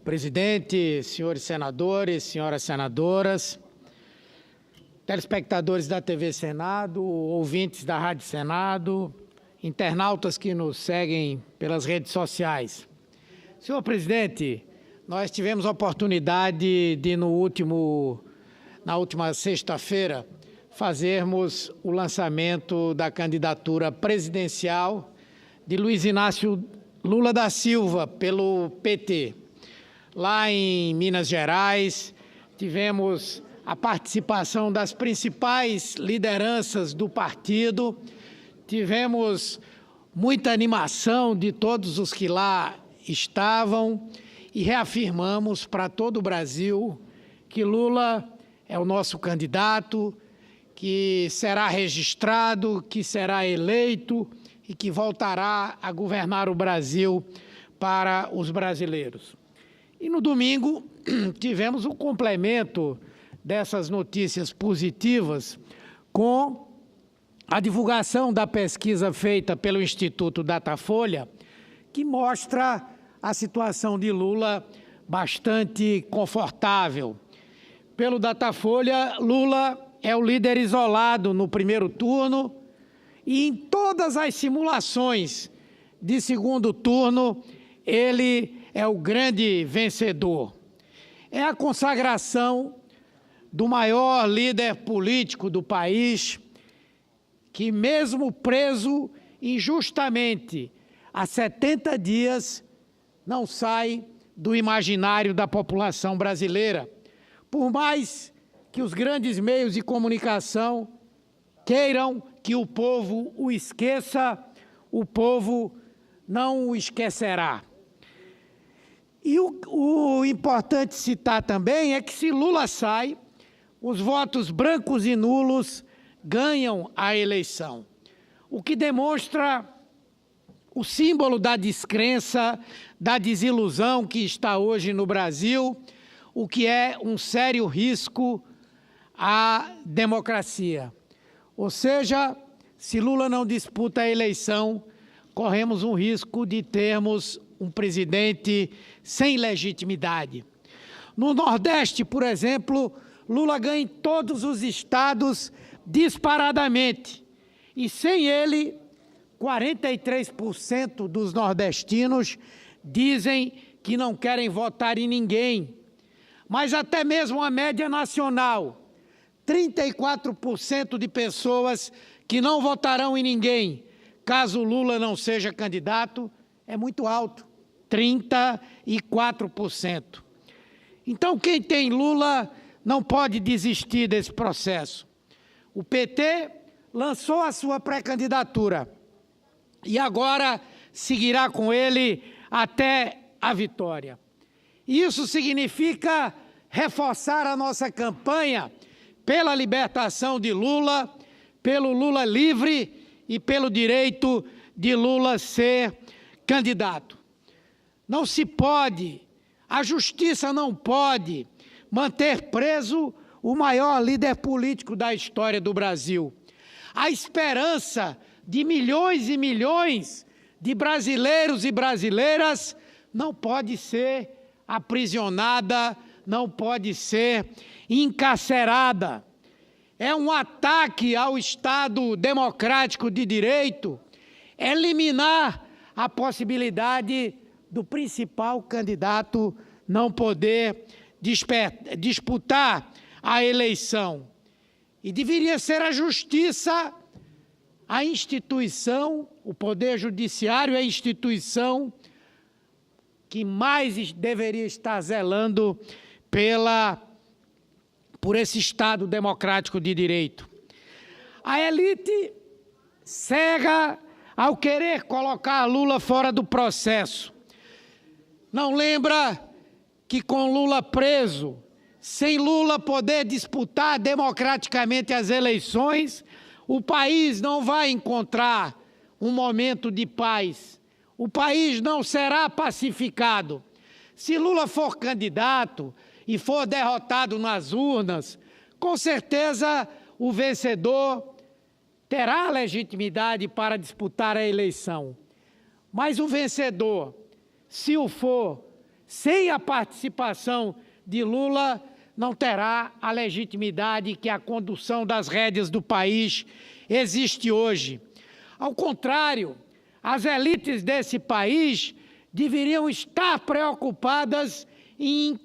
Presidente, senhores senadores, senhoras senadoras, telespectadores da TV Senado, ouvintes da Rádio Senado, internautas que nos seguem pelas redes sociais. Senhor presidente, nós tivemos a oportunidade de, na última sexta-feira, fazermos o lançamento da candidatura presidencial de Luiz Inácio Lula da Silva, pelo PT. Lá em Minas Gerais, tivemos a participação das principais lideranças do partido, tivemos muita animação de todos os que lá estavam e reafirmamos para todo o Brasil que Lula é o nosso candidato, que será registrado, que será eleito e que voltará a governar o Brasil para os brasileiros. E no domingo tivemos o complemento dessas notícias positivas com a divulgação da pesquisa feita pelo Instituto Datafolha, que mostra a situação de Lula bastante confortável. Pelo Datafolha, Lula é o líder isolado no primeiro turno e em todas as simulações de segundo turno, ele é o grande vencedor. É a consagração do maior líder político do país, que mesmo preso injustamente há 70 dias, não sai do imaginário da população brasileira. Por mais que os grandes meios de comunicação queiram que o povo o esqueça, o povo não o esquecerá. E o importante citar também é que, se Lula sai, os votos brancos e nulos ganham a eleição, o que demonstra o símbolo da descrença, da desilusão que está hoje no Brasil, o que é um sério risco à democracia. Ou seja, se Lula não disputa a eleição, corremos um risco de termos um presidente sem legitimidade. No Nordeste, por exemplo, Lula ganha em todos os estados disparadamente. E sem ele, 43% dos nordestinos dizem que não querem votar em ninguém. Mas até mesmo a média nacional, 34% de pessoas que não votarão em ninguém, caso Lula não seja candidato, é muito alto, 34%. Então, quem tem Lula não pode desistir desse processo. O PT lançou a sua pré-candidatura e agora seguirá com ele até a vitória. Isso significa reforçar a nossa campanha pela libertação de Lula, pelo Lula livre e pelo direito de Lula ser candidato. Não se pode, a justiça não pode manter preso o maior líder político da história do Brasil. A esperança de milhões e milhões de brasileiros e brasileiras não pode ser aprisionada, não pode ser encarcerada. É um ataque ao Estado democrático de direito eliminar a possibilidade do principal candidato não poder disputar a eleição. E deveria ser a justiça, a instituição, o Poder Judiciário, a instituição que mais deveria estar zelando por esse Estado democrático de direito. A elite cega ao querer colocar Lula fora do processo. Não lembra que com Lula preso, sem Lula poder disputar democraticamente as eleições, o país não vai encontrar um momento de paz. O país não será pacificado. Se Lula for candidato e for derrotado nas urnas, com certeza o vencedor terá legitimidade para disputar a eleição. Mas o vencedor, se o for, sem a participação de Lula, não terá a legitimidade que a condução das rédeas do país existe hoje. Ao contrário, as elites desse país deveriam estar preocupadas em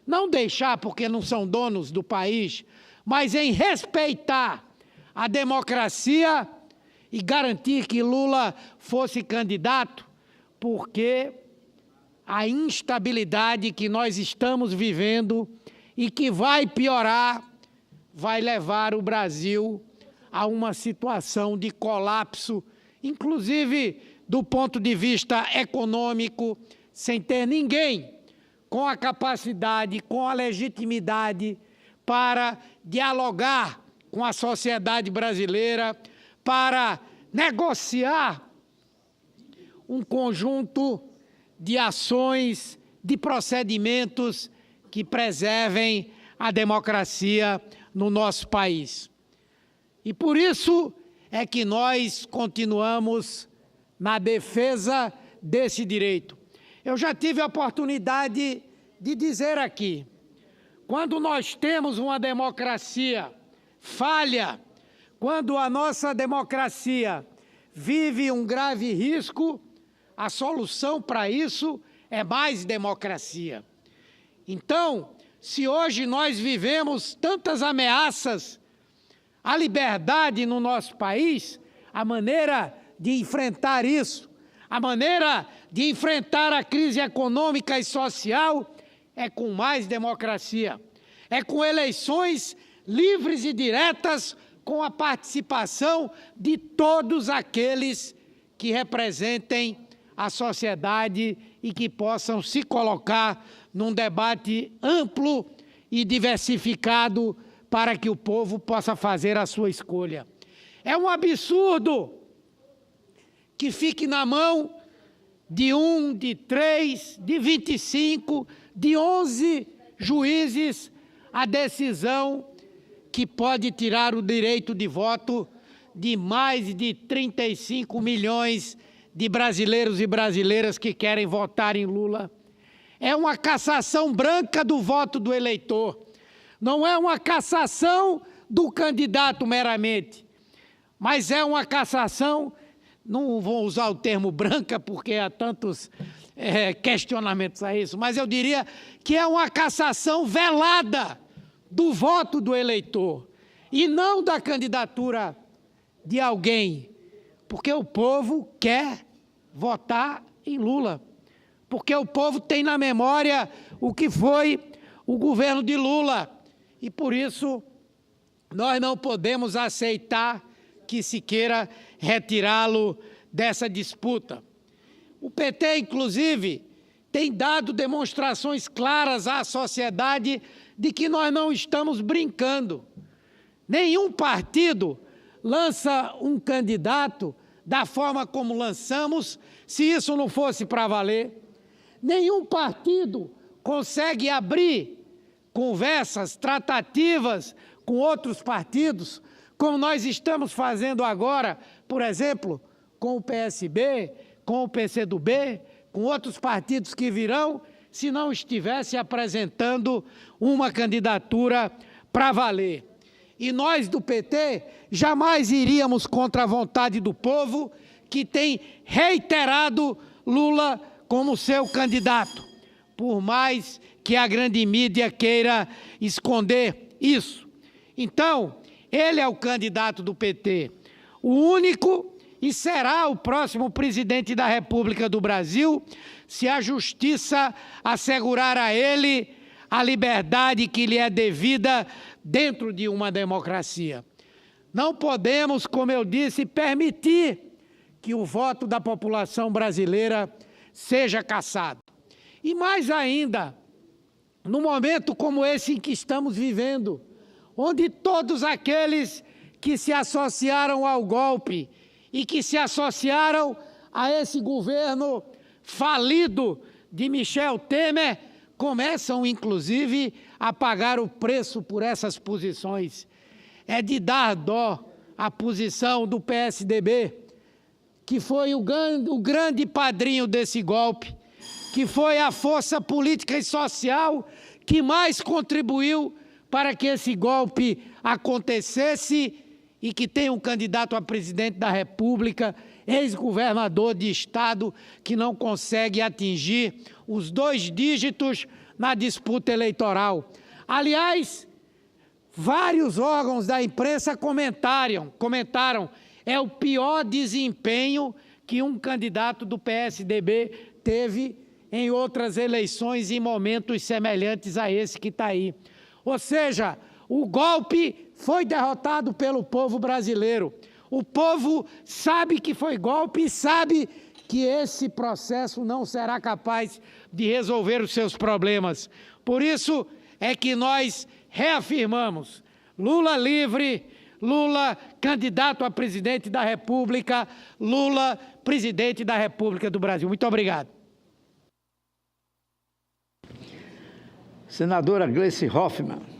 não deixar porque não são donos do país, mas em respeitar a democracia e garantir que Lula fosse candidato, porque a instabilidade que nós estamos vivendo e que vai piorar, vai levar o Brasil a uma situação de colapso, inclusive do ponto de vista econômico, sem ter ninguém com a capacidade, com a legitimidade para dialogar com a sociedade brasileira, para negociar um conjunto de ações, de procedimentos que preservem a democracia no nosso país. E por isso é que nós continuamos na defesa desse direito. Eu já tive a oportunidade de dizer aqui, quando nós temos uma democracia falha, quando a nossa democracia vive um grave risco, a solução para isso é mais democracia. Então, se hoje nós vivemos tantas ameaças à liberdade no nosso país, a maneira de enfrentar isso, a maneira de enfrentar a crise econômica e social é com mais democracia, é com eleições livres e diretas, com a participação de todos aqueles que representem a sociedade e que possam se colocar num debate amplo e diversificado para que o povo possa fazer a sua escolha. É um absurdo que fique na mão de 1, de 3, de 25, de 11 juízes a decisão que pode tirar o direito de voto de mais de 35 milhões de brasileiros e brasileiras que querem votar em Lula. É uma cassação branca do voto do eleitor. Não é uma cassação do candidato meramente, mas é uma cassação, não vou usar o termo branca porque há tantos questionamentos a isso, mas eu diria que é uma cassação velada do voto do eleitor e não da candidatura de alguém, porque o povo quer votar em Lula, porque o povo tem na memória o que foi o governo de Lula e por isso nós não podemos aceitar que se queira retirá-lo dessa disputa. O PT, inclusive, tem dado demonstrações claras à sociedade de que nós não estamos brincando. Nenhum partido lança um candidato da forma como lançamos, se isso não fosse para valer. Nenhum partido consegue abrir conversas, tratativas com outros partidos, como nós estamos fazendo agora, por exemplo, com o PSB, com o PCdoB, com outros partidos que virão, se não estivesse apresentando uma candidatura para valer. E nós do PT jamais iríamos contra a vontade do povo, que tem reiterado Lula como seu candidato, por mais que a grande mídia queira esconder isso. Então, ele é o candidato do PT, o único, e será o próximo presidente da República do Brasil, se a justiça assegurar a ele a liberdade que lhe é devida dentro de uma democracia. Não podemos, como eu disse, permitir que o voto da população brasileira seja cassado. E mais ainda, num momento como esse em que estamos vivendo, onde todos aqueles que se associaram ao golpe e que se associaram a esse governo falido de Michel Temer, começam, inclusive, a pagar o preço por essas posições. É de dar dó a posição do PSDB, que foi o grande padrinho desse golpe, que foi a força política e social que mais contribuiu para que esse golpe acontecesse e que tem um candidato a presidente da República, ex-governador de estado, que não consegue atingir os 2 dígitos na disputa eleitoral. Aliás, vários órgãos da imprensa comentaram, é o pior desempenho que um candidato do PSDB teve em outras eleições em momentos semelhantes a esse que está aí. Ou seja, o golpe foi derrotado pelo povo brasileiro. O povo sabe que foi golpe e sabe que esse processo não será capaz de resolver os seus problemas. Por isso é que nós reafirmamos: Lula livre, Lula candidato a presidente da República, Lula presidente da República do Brasil. Muito obrigado. Senadora Gleice Hoffmann.